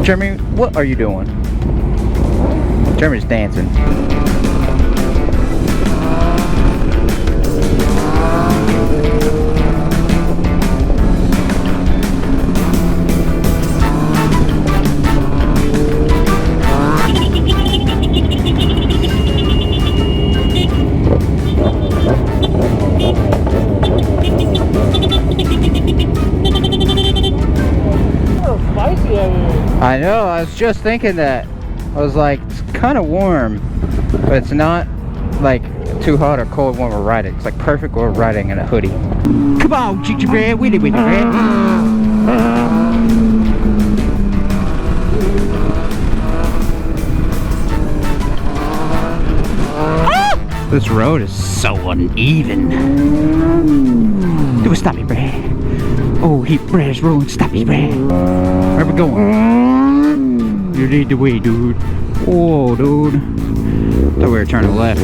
Jeremy, what are you doing? Jeremy's dancing. I know, I was just thinking that. I was like, it's kind of warm, but it's not like too hot or cold when we're riding. It's like perfect when we're riding in a hoodie. Come on, gingerbread, witty bread. This road is so uneven. Do a stoppy, bread. Oh, he bread's rolling, stoppy, bread. Where we going? You need the way, dude. Whoa, dude. Thought we were turning left.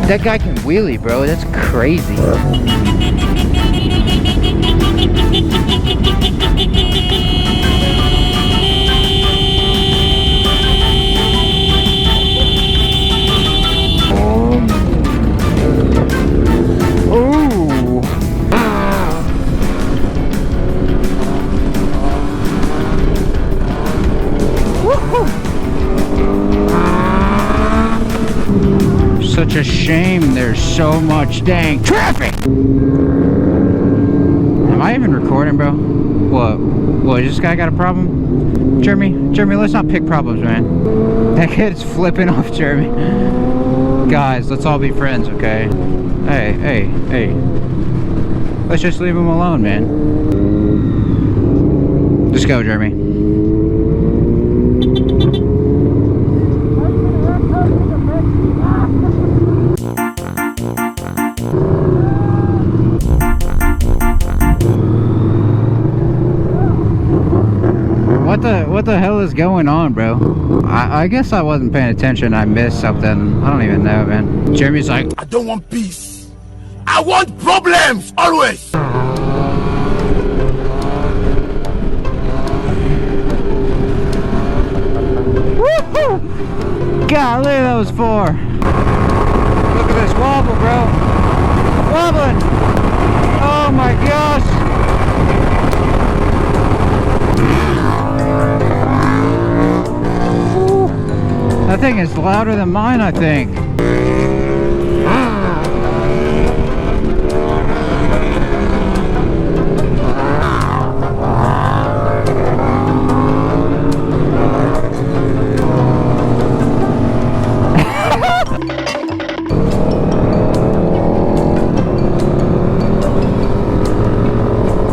That guy can wheelie, bro. That's crazy. Ooh. Woohoo. Such a shame there's so much dang traffic. Am I even recording, bro? What, this guy got a problem? Jeremy, let's not pick problems, man. That kid's flipping off Jeremy. Guys, let's all be friends, okay? Hey. Let's just leave him alone, man. Just go, Jeremy. What the hell is going on, bro? I guess I wasn't paying attention. I missed something. I don't even know, man. Jeremy's like, I don't want peace. I want problems, always. Woohoo! Golly, that was far. Look at this wobble, bro. Wobbling. Oh my gosh. That thing is louder than mine, I think.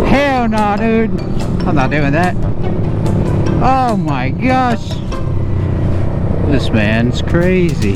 Hell no, dude. I'm not doing that. Oh my gosh. This man's crazy.